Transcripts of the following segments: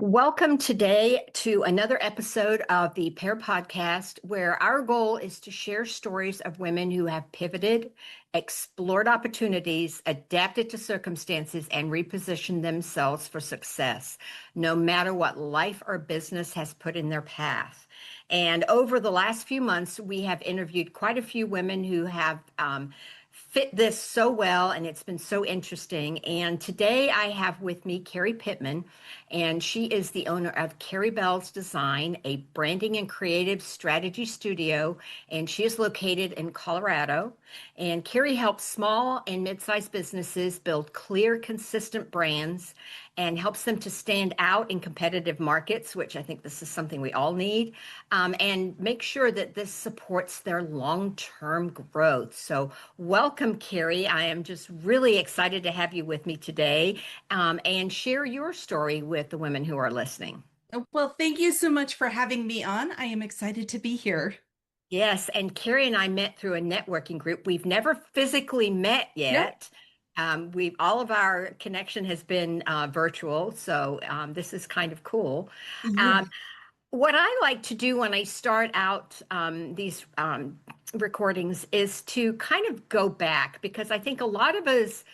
Welcome today to another episode of the P.E.A.R podcast, where our goal is to share stories of women who have pivoted, explored opportunities, adapted to circumstances, and repositioned themselves for success, no matter what life or business has put in their path. And over the last few months, we have interviewed quite a few women who have fit this so well, and it's been so interesting. And today I have with me Karrie Pittman, and she is the owner of Karrie Bell's Design, a branding and creative strategy studio, and she is located in Colorado. And Karrie helps small and mid-sized businesses build clear, consistent brands and helps them to stand out in competitive markets, which I think this is something we all need, and make sure that this supports their long-term growth. So welcome, Karrie. I am just really excited to have you with me today, and share your story with the women who are listening. Well, thank you so much for having me on. I am excited to be here. Yes, and Karrie and I met through a networking group. We've never physically met Nope. yet. We've all of our connection has been virtual, so this is kind of cool. Yeah. Um, what I like to do when I start out these recordings is to kind of go back, because I think a lot of us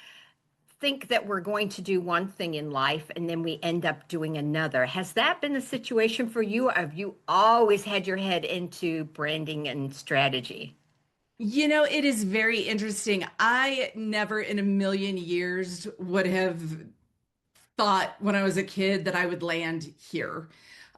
think that we're going to do one thing in life and then we end up doing another. Has that been the situation for you? Or have you always had your head into branding and strategy? It is very interesting. I never in a million years would have thought when I was a kid that I would land here.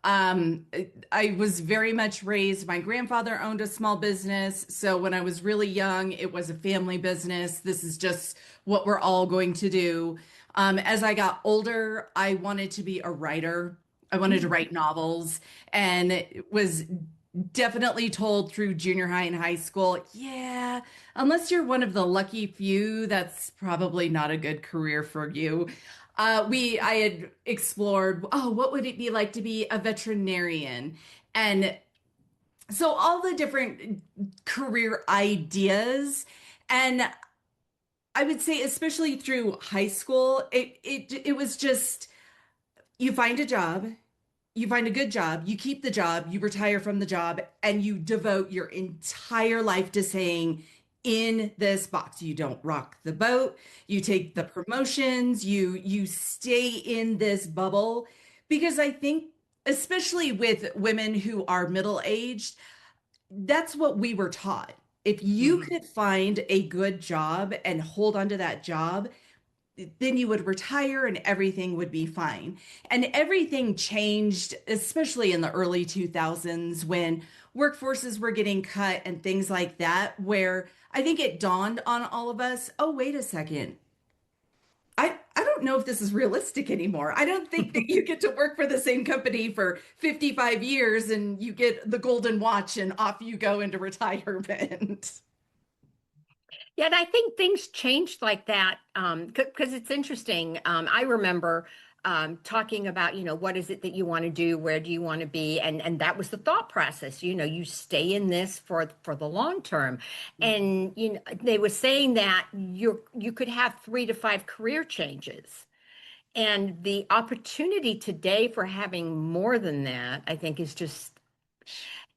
I was very much raised, my grandfather owned a small business. So when I was really young, it was a family business. This is just what we're all going to do. As I got older, I wanted to be a writer. I wanted to write novels and it was definitely told through junior high and high school, yeah, unless you're one of the lucky few, that's probably not a good career for you. I had explored, oh, what would it be like to be a veterinarian? And so all the different career ideas. And I would say, especially through high school, it was just you find a job, you find a good job, you keep the job, you retire from the job, and you devote your entire life to saying, in this box, you don't rock the boat, you take the promotions, you stay in this bubble. Because I think, especially with women who are middle-aged, that's what we were taught. If you Mhm. could find a good job and hold on to that job, then you would retire and everything would be fine. And everything changed, especially in the early 2000s when workforces were getting cut and things like that, where I think it dawned on all of us, oh, wait a second. I don't know if this is realistic anymore. I don't think that you get to work for the same company for 55 years and you get the golden watch and off you go into retirement. Yeah, and I think things changed like that because it's interesting. I remember talking about, what is it that you want to do? Where do you want to be? And that was the thought process. You stay in this for the long term. And they were saying that you could have 3 to 5 career changes. And the opportunity today for having more than that, I think, is just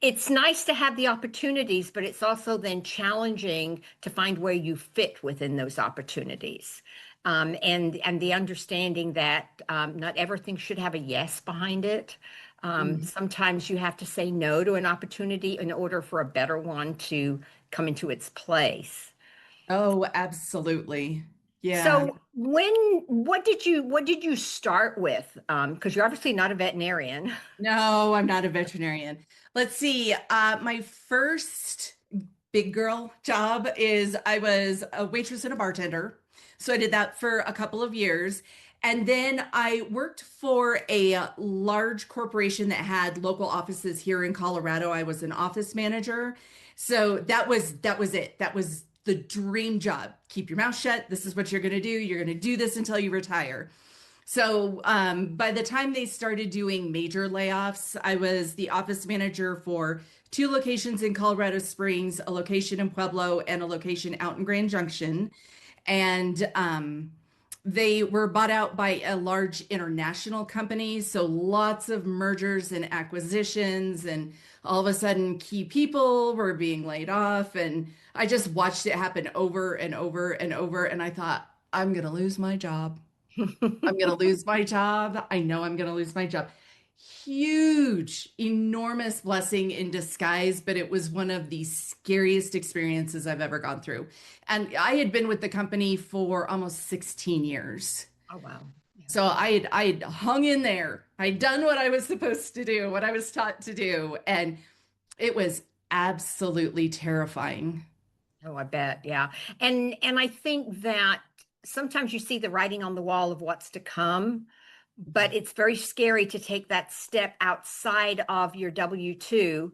it's nice to have the opportunities, but it's also then challenging to find where you fit within those opportunities. And the understanding that not everything should have a yes behind it. Sometimes you have to say no to an opportunity in order for a better one to come into its place. Oh, absolutely. Yeah. So what did you start with? Because you're obviously not a veterinarian. No, I'm not a veterinarian. Let's see. My first big girl job is I was a waitress and a bartender. So I did that for a couple of years. And then I worked for a large corporation that had local offices here in Colorado. I was an office manager. So that was it. That was the dream job. Keep your mouth shut. This is what you're going to do. You're going to do this until you retire. So by the time they started doing major layoffs, I was the office manager for 2 locations in Colorado Springs, a location in Pueblo, and a location out in Grand Junction. And They were bought out by a large international company, so lots of mergers and acquisitions, and all of a sudden, key people were being laid off. And I just watched it happen over and over and over. And I thought, I'm going to lose my job. I'm going to lose my job. I know I'm going to lose my job. Huge, enormous blessing in disguise, but it was one of the scariest experiences I've ever gone through. And I had been with the company for almost 16 years. Oh, wow. Yeah. So I had hung in there. I'd done what I was supposed to do, what I was taught to do, and it was absolutely terrifying. Oh, I bet. Yeah. And I think that sometimes you see the writing on the wall of what's to come, but it's very scary to take that step outside of your W-2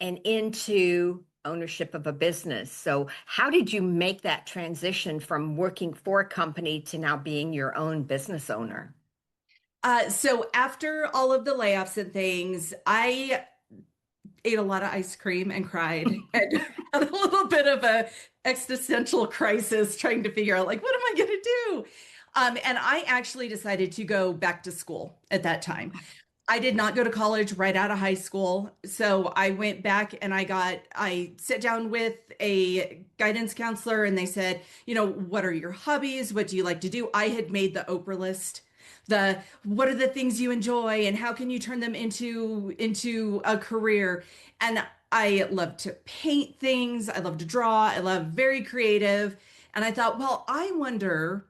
and into ownership of a business. So, how did you make that transition from working for a company to now being your own business owner? So after all of the layoffs and things, I ate a lot of ice cream and cried and had a little bit of a existential crisis trying to figure out like what am I going to do? And I actually decided to go back to school at that time. I did not go to college right out of high school. So I went back and I sat down with a guidance counselor and they said, what are your hobbies? What do you like to do? I had made the Oprah list. What are the things you enjoy and how can you turn them into a career? And I love to paint things. I love to draw. I love very creative. And I thought, well, I wonder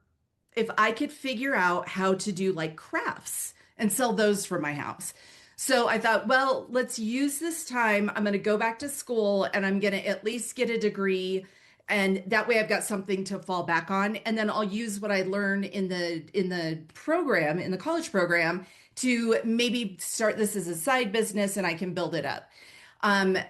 if I could figure out how to do like crafts and sell those for my house. So I thought, well, let's use this time. I'm going to go back to school and I'm going to at least get a degree. And that way I've got something to fall back on. And then I'll use what I learned in the program, in the college program, to maybe start this as a side business and I can build it up.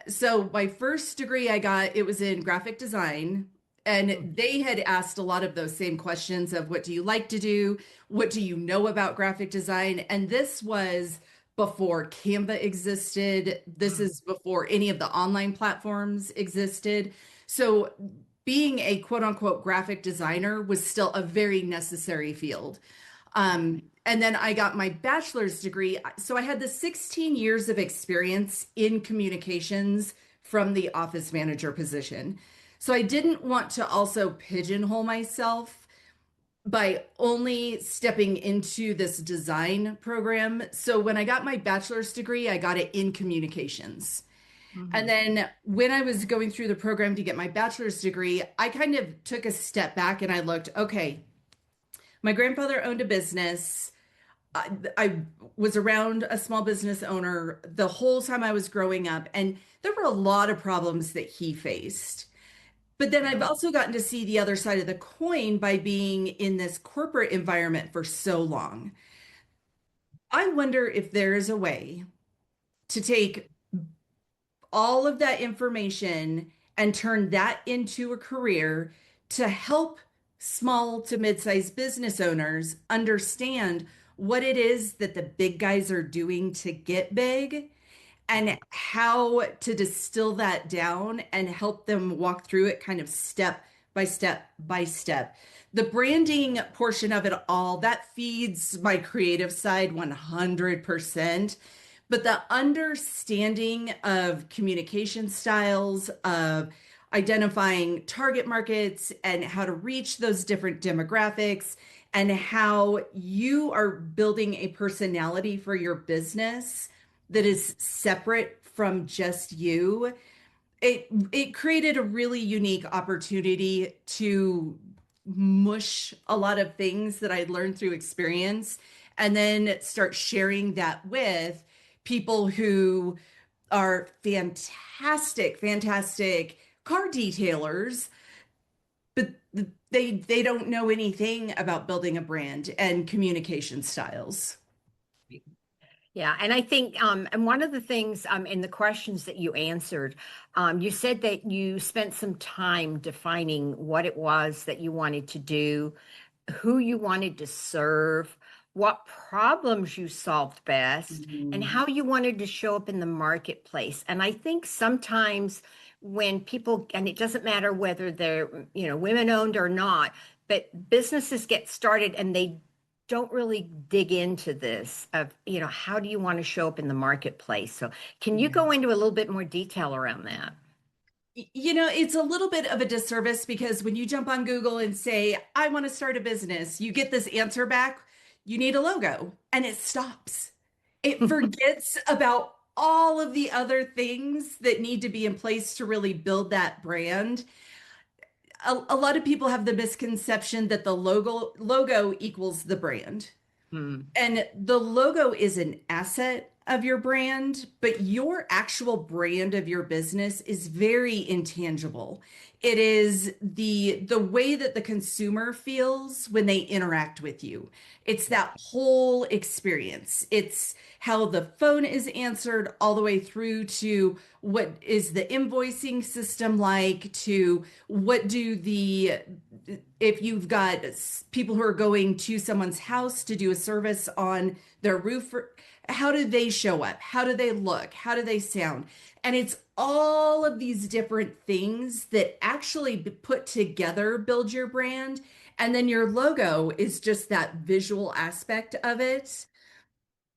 So my first degree I got, it was in graphic design. And they had asked a lot of those same questions of what do you like to do? What do you know about graphic design? And this was before Canva existed. This is before any of the online platforms existed. So being a quote unquote graphic designer was still a very necessary field. And then I got my bachelor's degree. So I had the 16 years of experience in communications from the office manager position. So I didn't want to also pigeonhole myself by only stepping into this design program. So when I got my bachelor's degree, I got it in communications. And then when I was going through the program to get my bachelor's degree, I kind of took a step back and I looked, okay, my grandfather owned a business. I was around a small business owner the whole time I was growing up, and there were a lot of problems that he faced. But then I've also gotten to see the other side of the coin by being in this corporate environment for so long. I wonder if there is a way to take all of that information and turn that into a career to help small to mid-sized business owners understand what it is that the big guys are doing to get big and how to distill that down and help them walk through it kind of step by step by step. The branding portion of it all, that feeds my creative side 100%. But the understanding of communication styles, of identifying target markets and how to reach those different demographics, and how you are building a personality for your business that is separate from just you. It created a really unique opportunity to mush a lot of things that I learned through experience and then start sharing that with people who are fantastic car detailers, but they don't know anything about building a brand and communication styles. Yeah, and I think, and one of the things in the questions that you answered, you said that you spent some time defining what it was that you wanted to do, who you wanted to serve, what problems you solved best, and Mhm. how you wanted to show up in the marketplace. And I think sometimes when people, and it doesn't matter whether they're, women owned or not, but businesses get started and they don't really dig into this of, how do you want to show up in the marketplace? So can you Yeah. go into a little bit more detail around that? It's a little bit of a disservice because when you jump on Google and say, I want to start a business, you get this answer back, you need a logo, and it stops. It forgets about all of the other things that need to be in place to really build that brand. A lot of people have the misconception that the logo equals the brand. Hmm. And the logo is an asset of your brand, but your actual brand of your business is very intangible. It is the way that the consumer feels when they interact with you. It's that whole experience. It's how the phone is answered all the way through to what is the invoicing system like, to what do the if you've got people who are going to someone's house to do a service on their roof, how do they show up? How do they look? How do they sound? And it's all of these different things that actually put together build your brand. And then your logo is just that visual aspect of it.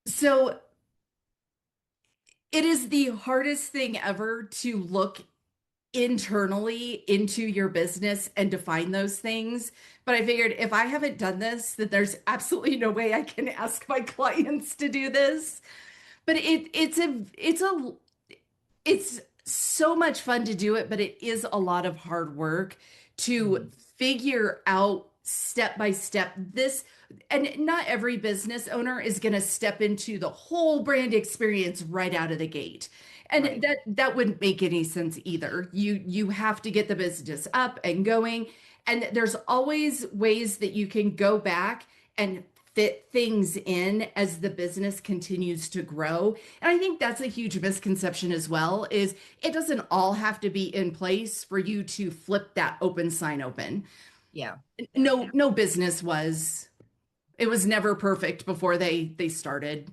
So it is the hardest thing ever to look internally into your business and define those things. But I figured if I haven't done this, that there's absolutely no way I can ask my clients to do this. But it's so much fun to do it, but it is a lot of hard work to figure out step by step this. And not every business owner is going to step into the whole brand experience right out of the gate. And Right. that wouldn't make any sense either. You have to get the business up and going. And there's always ways that you can go back and fit things in as the business continues to grow. And I think that's a huge misconception as well, is it doesn't all have to be in place for you to flip that open sign open. Yeah. No business was. It was never perfect before they started.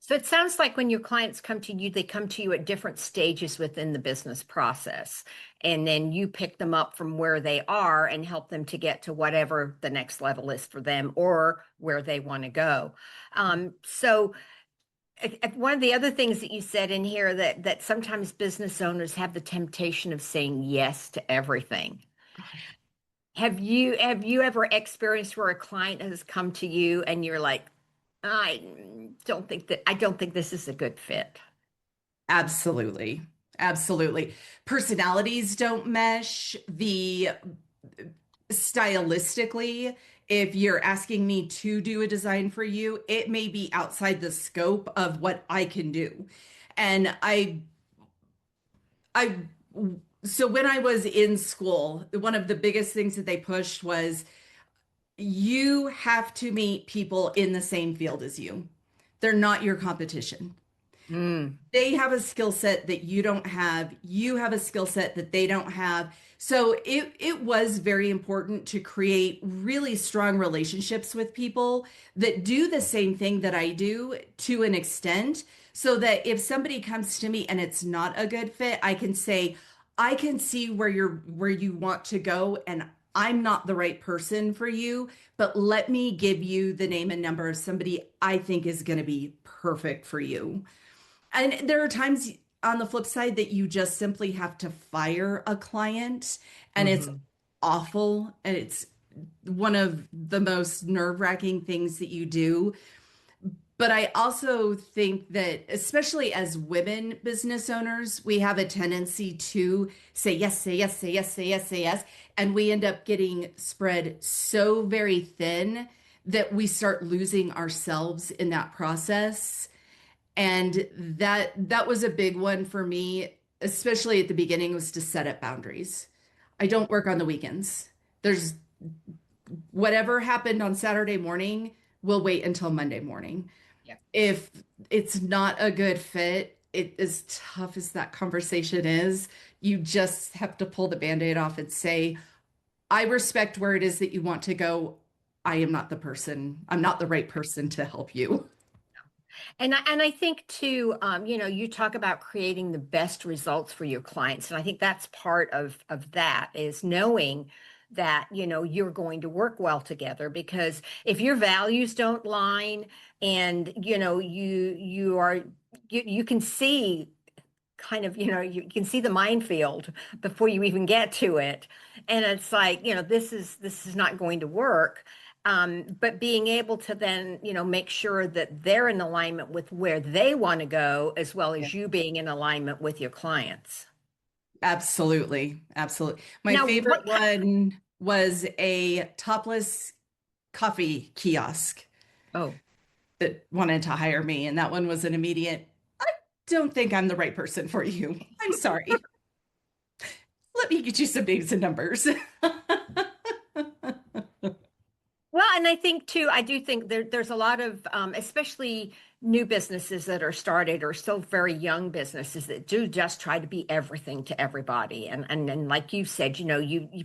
So it sounds like when your clients come to you, they come to you at different stages within the business process. And then you pick them up from where they are and help them to get to whatever the next level is for them or where they want to go. So one of the other things that you said in here that sometimes business owners have the temptation of saying yes to everything. Have you ever experienced where a client has come to you and you're like, I don't think this is a good fit. Absolutely. Absolutely. Personalities don't mesh. The stylistically, if you're asking me to do a design for you, it may be outside the scope of what I can do. And I, so when I was in school, one of the biggest things that they pushed was you have to meet people in the same field as you. They're not your competition. Mm, They have a skill set that you don't have. You have a skill set that they don't have. So it was very important to create really strong relationships with people that do the same thing that I do to an extent, so that if somebody comes to me and it's not a good fit, I can say, I can see where you want to go, and I'm not the right person for you, but let me give you the name and number of somebody I think is going to be perfect for you. And there are times on the flip side that you just simply have to fire a client, and it's hmm awful, and it's one of the most nerve-wracking things that you do. But I also think that, especially as women business owners, we have a tendency to say yes, say yes, say yes, say yes, say yes. And we end up getting spread so very thin that we start losing ourselves in that process. And that was a big one for me, especially at the beginning, was to set up boundaries. I don't work on the weekends. There's whatever happened on Saturday morning will wait until Monday morning. Yeah. If it's not a good fit, it as tough as that conversation is, you just have to pull the band-aid off and say, I respect where it is that you want to go. I am not the person. I'm not the right person to help you. And I think too, you talk about creating the best results for your clients, and I think that's part of that is knowing that, you're going to work well together. Because if your values don't line and, you can see kind of, you can see the minefield before you even get to it. And it's like, this is not going to work. But being able to then, make sure that they're in alignment with where they want to go, as well Yeah. as you being in alignment with your clients. Absolutely. Absolutely. My Now, favorite what kind? one was a topless coffee kiosk Oh, that wanted to hire me. And that one was an immediate, I don't think I'm the right person for you. I'm sorry. Let me get you some names and numbers. well, and I think too, I do think there's a lot of, especially new businesses that are started or still very young businesses that do just try to be everything to everybody. And like you said,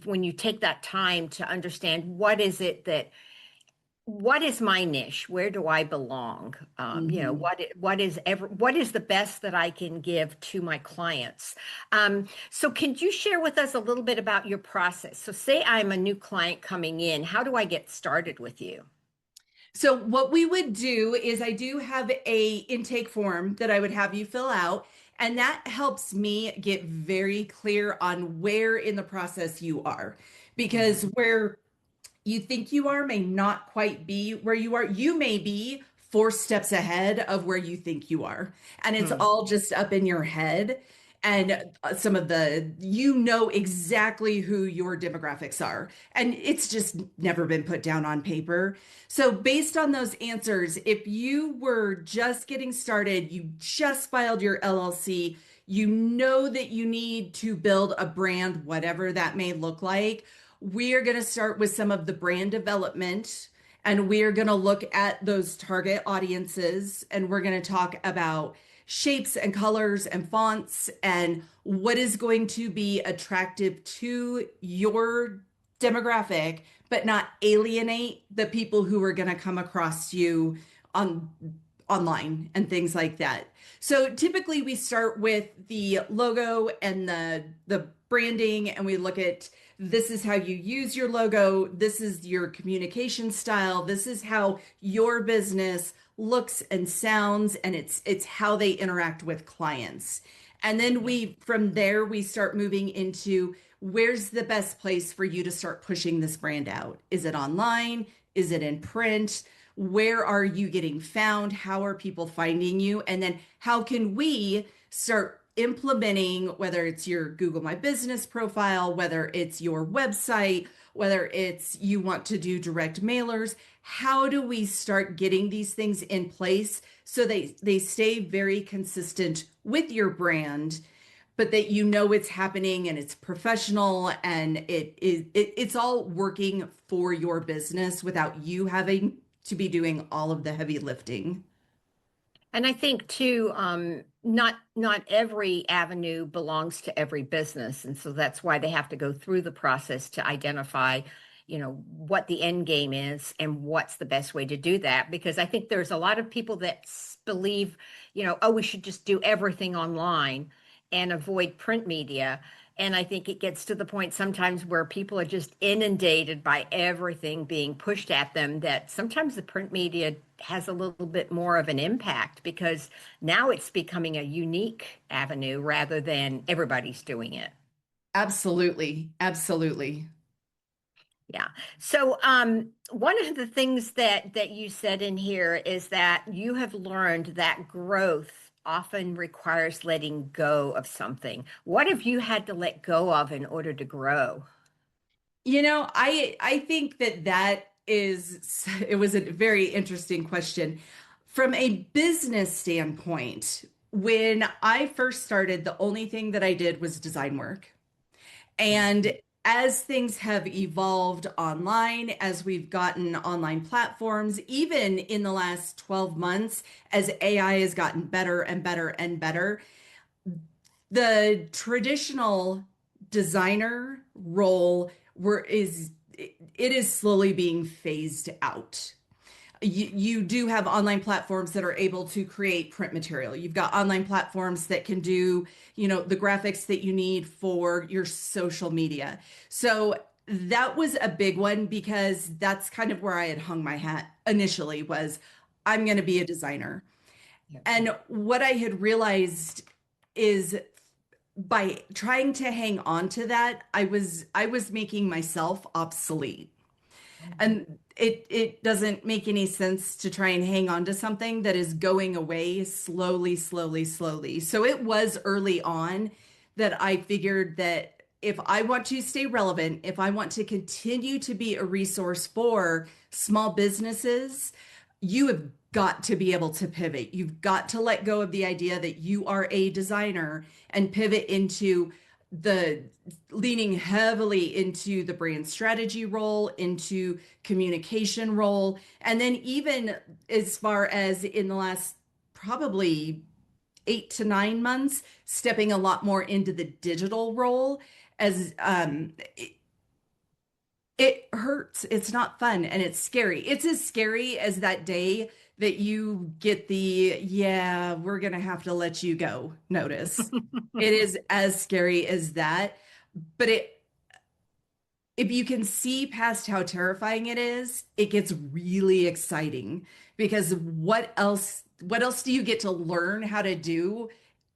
when you take that time to understand what is my niche? Where do I belong? Mhm. What is the best that I can give to my clients? So can you share with us a little bit about your process? So say I'm a new client coming in, how do I get started with you? So what we would do is I do have a intake form that I would have you fill out, and that helps me get very clear on where in the process you are. Because Mhm. where you think you are may not quite be where you are. You may be 4 steps ahead of where you think you are. And it's Hmm. all just up in your head. And some of you know exactly who your demographics are. And it's just never been put down on paper. So, based on those answers, if you were just getting started, you just filed your LLC, you know that you need to build a brand, whatever that may look like. We are going to start with some of the brand development, and we are going to look at those target audiences, and we're going to talk about shapes and colors and fonts and what is going to be attractive to your demographic, but not alienate the people who are going to come across you on online and things like that. So typically we start with the logo and the branding, and we look at, this is how you use your logo, this is your communication style, this is how your business looks and sounds, and it's how they interact with clients. And then Yeah. we from there we start moving into, where's the best place for you to start pushing this brand out? Is it online? Is it in print? Where are you getting found? How are people finding you? And then how can we start implementing, whether it's your Google My Business profile, whether it's your website, whether it's you want to do direct mailers, how do we start getting these things in place so they stay very consistent with your brand, but that you know it's happening and it's professional and it's all working for your business without you having to be doing all of the heavy lifting. And I think too, not every avenue belongs to every business, and so that's why they have to go through the process to identify, what the end game is and what's the best way to do that. Because I think there's a lot of people that believe, oh, we should just do everything online and avoid print media. And I think it gets to the point sometimes where people are just inundated by everything being pushed at them, that sometimes the print media has a little bit more of an impact because now it's becoming a unique avenue rather than everybody's doing it. Absolutely. Absolutely. Yeah. So, one of the things that you said in here is that you have learned that growth often requires letting go of something. What have you had to let go of in order to grow? I think that is it was a very interesting question. From a business standpoint, when I first started, the only thing that I did was design work. And as things have evolved online, as we've gotten online platforms, even in the last 12 months, as AI has gotten better and better and better, the traditional designer role it is slowly being phased out. You do have online platforms that are able to create print material. You've got online platforms that can do, the graphics that you need for your social media. So that was a big one because that's kind of where I had hung my hat initially was I'm going to be a designer. Yeah. And what I had realized is by trying to hang on to that, I was making myself obsolete. Mhm. And it doesn't make any sense to try and hang on to something that is going away slowly, slowly, slowly. So it was early on that I figured that if I want to stay relevant, if I want to continue to be a resource for small businesses, you have got to be able to pivot. You've got to let go of the idea that you are a designer and pivot into the leaning heavily into the brand strategy role, into communication role, and then even as far as in the last probably 8 to 9 months, stepping a lot more into the digital role as it hurts. It's not fun and it's scary. It's as scary as that day that you get the, yeah, we're going to have to let you go notice. It is as scary as that. But if you can see past how terrifying it is, it gets really exciting because what else do you get to learn how to do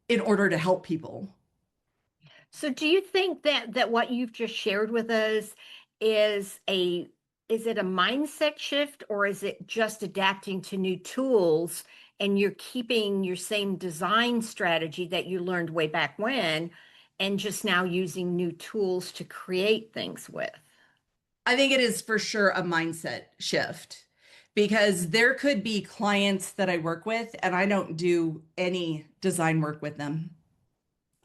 in order to help people? So do you think that what you've just shared with us is a is it a mindset shift, or is it just adapting to new tools and you're keeping your same design strategy that you learned way back when and just now using new tools to create things with? I think it is for sure a mindset shift because there could be clients that I work with and I don't do any design work with them.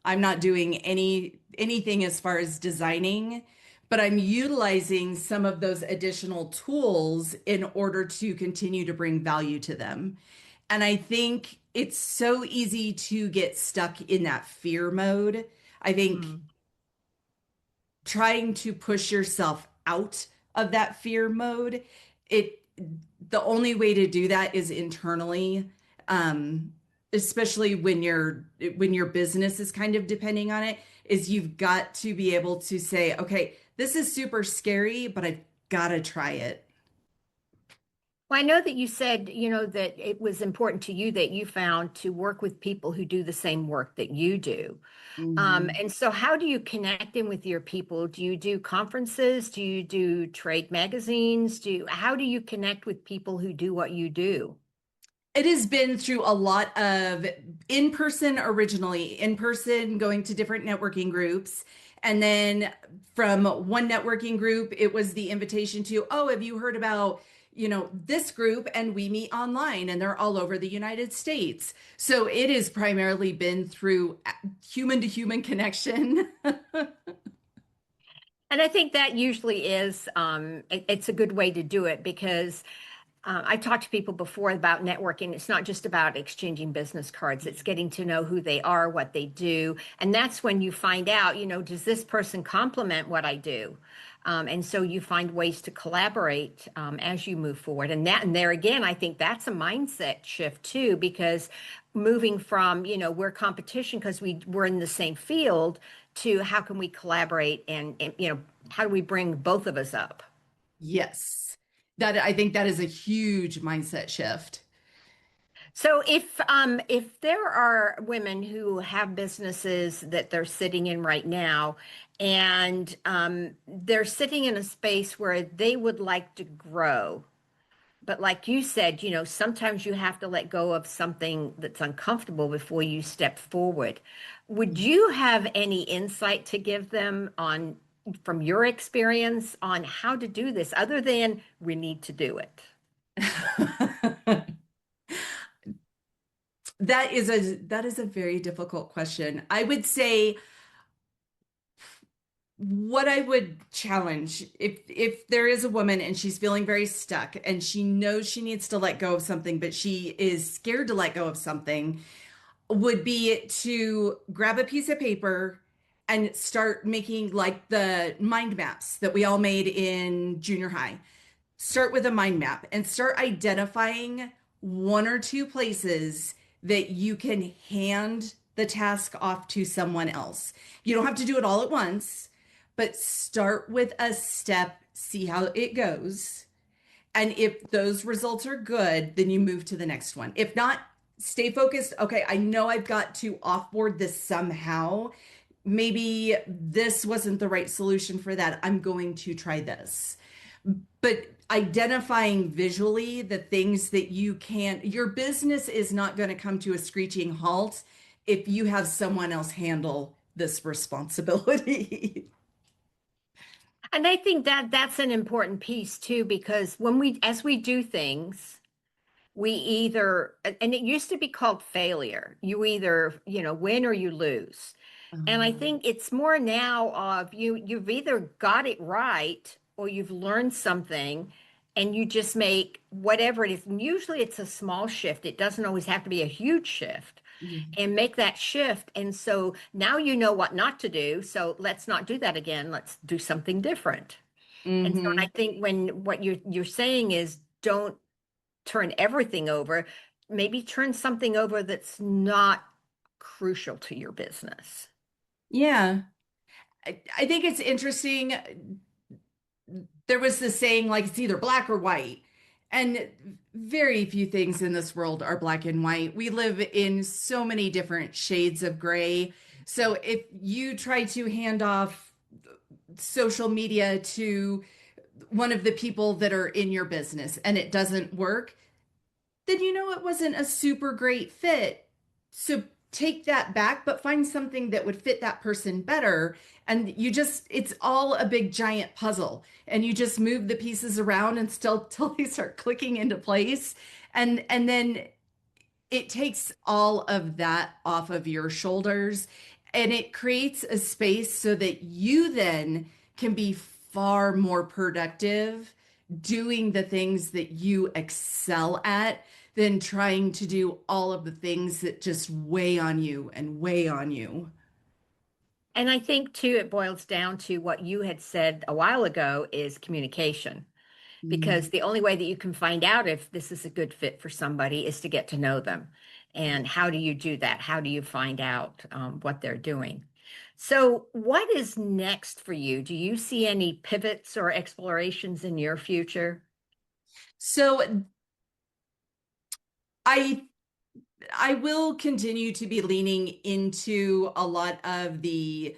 I'm not doing anything as far as designing, but I'm utilizing some of those additional tools in order to continue to bring value to them. And I think it's so easy to get stuck in that fear mode. I think Mm. trying to push yourself out of that fear mode, it the only way to do that is internally, um especially when your business is kind of depending on it, is you've got to be able to say, okay, this is super scary, but I've got to try it. Well, I know that you said, that it was important to you that you found to work with people who do the same work that you do. Mhm. And so how do you connect in with your people? Do you do conferences? Do you do trade magazines? How do you connect with people who do what you do? It has been through a lot of in person, originally, in person, going to different networking groups. And then from one networking group, it was the invitation to, oh, have you heard about, this group? And we meet online and they're all over the United States. So it has primarily been through human to human connection. And I think that usually is, it's a good way to do it because I talked to people before about networking. It's not just about exchanging business cards. It's getting to know who they are, what they do. And that's when you find out, does this person complement what I do? And so you find ways to collaborate as you move forward. And there again, I think that's a mindset shift too, because moving from, we're competition because we're in the same field to how can we collaborate and how do we bring both of us up? Yes. That I think that is a huge mindset shift. So if there are women who have businesses that they're sitting in right now, and they're sitting in a space where they would like to grow, but like you said, sometimes you have to let go of something that's uncomfortable before you step forward. Would you have any insight to give them on from your experience on how to do this other than we need to do it? That is a very difficult question. I would say what I would challenge if there is a woman and she's feeling very stuck and she knows she needs to let go of something, but she is scared to let go of something, would be to grab a piece of paper and start making like the mind maps that we all made in junior high. Start with a mind map and start identifying one or two places that you can hand the task off to someone else. You don't have to do it all at once, but start with a step, see how it goes. And if those results are good, then you move to the next one. If not, stay focused. Okay, I know I've got to offboard this somehow. Maybe this wasn't the right solution for that. I'm going to try this. But identifying visually the things that you can, your business is not going to come to a screeching halt if you have someone else handle this responsibility. And I think that that's an important piece too, because as we do things, we either, and it used to be called failure. You either, win or you lose. And I Um, think it's more now of you've either got it right or you've learned something and you just make whatever it is. And usually it's a small shift. It doesn't always have to be a huge shift yeah. and make that shift. And so now you know what not to do. So let's not do that again. Let's do something different. And so I Hmm. think when what you're saying is don't turn everything over, maybe turn something over that's not crucial to your business. Yeah. I think it's interesting. There was this saying, like, it's either black or white. And very few things in this world are black and white. We live in so many different shades of gray. So if you try to hand off social media to one of the people that are in your business and it doesn't work, then you know it wasn't a super great fit. So take that back, but find something that would fit that person better. And it's all a big giant puzzle. And you just move the pieces around and still till they start clicking into place. And then it takes all of that off of your shoulders and it creates a space so that you then can be far more productive doing the things that you excel at than trying to do all of the things that just weigh on you and weigh on you. And I think too, it boils down to what you had said a while ago is communication, because Mm. the only way that you can find out if this is a good fit for somebody is to get to know them. And how do you do that? How do you find out what they're doing? So, what is next for you? Do you see any pivots or explorations in your future? So I I will continue to be leaning into a lot of the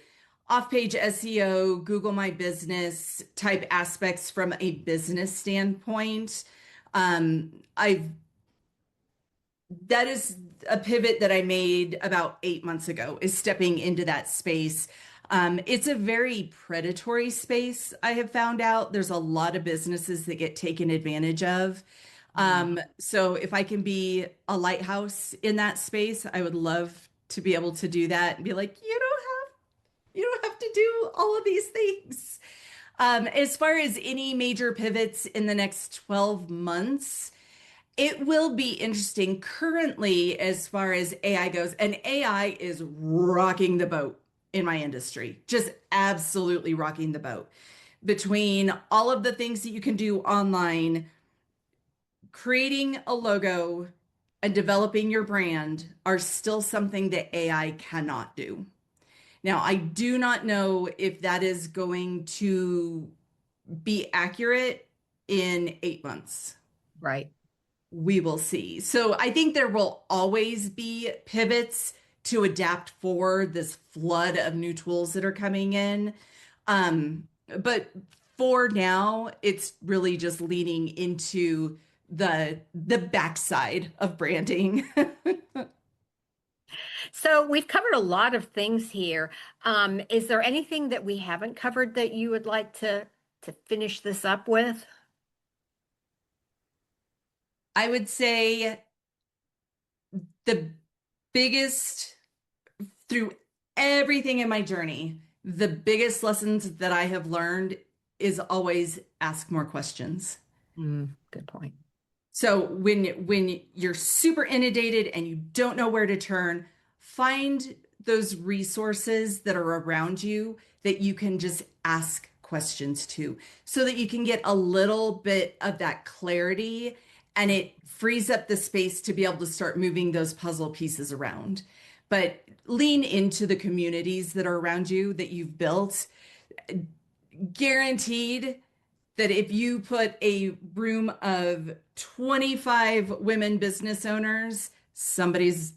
off-page SEO, Google My Business type aspects from a business standpoint. I've that is a pivot that I made about 8 months ago, is stepping into that space. It's a very predatory space, I have found out. There's a lot of businesses that get taken advantage of. Mm. So if I can be a lighthouse in that space, I would love to be able to do that and be like, you don't have to do all of these things. As far as any major pivots in the next 12 months, it will be interesting currently as far as AI goes, and AI is rocking the boat in my industry, just absolutely rocking the boat. Between all of the things that you can do online, creating a logo and developing your brand are still something that AI cannot do. Now, I do not know if that is going to be accurate in 8 months. Right. We will see. So I think there will always be pivots to adapt for this flood of new tools that are coming in. But for now, it's really just leaning into the backside of branding. So we've covered a lot of things here. Is there anything that we haven't covered that you would like to finish this up with? I would say the biggest through everything in my journey, the biggest lessons that I have learned is always ask more questions. Good point. So when you're super inundated and you don't know where to turn, find those resources that are around you that you can just ask questions to so that you can get a little bit of that clarity and it frees up the space to be able to start moving those puzzle pieces around. But lean into the communities that are around you that you've built. guaranteed that if you put a room of 25 women business owners, somebody's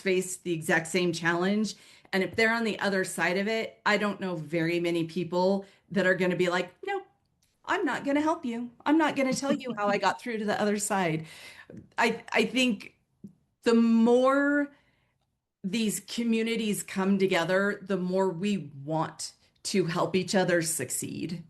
faced the exact same challenge. And if they're on the other side of it, I don't know very many people that are going to be like, no, I'm not going to help you. I'm not going to tell you how I got through to the other side. I think the more these communities come together, the more we want to help each other succeed.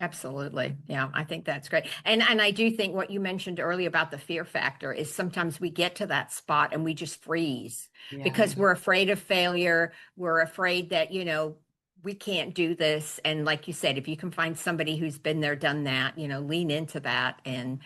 Absolutely. Yeah, I think that's great. And I do think what you mentioned earlier about the fear factor is sometimes we get to that spot and we just freeze Yeah. because we're afraid of failure. We're afraid that, we can't do this. And like you said, if you can find somebody who's been there, done that, lean into that and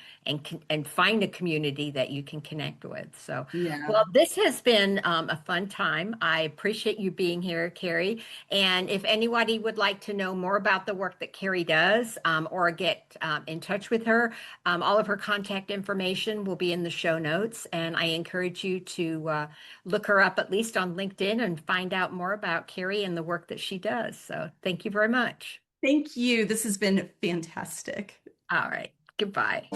find a community that you can connect with. So, Yeah. well, this has been a fun time. I appreciate you being here, Karrie. And if anybody would like to know more about the work that Karrie does or get in touch with her, all of her contact information will be in the show notes. And I encourage you to look her up at least on LinkedIn and find out more about Karrie and the work that she does. So thank you very much. Thank you. This has been fantastic. All right. Goodbye.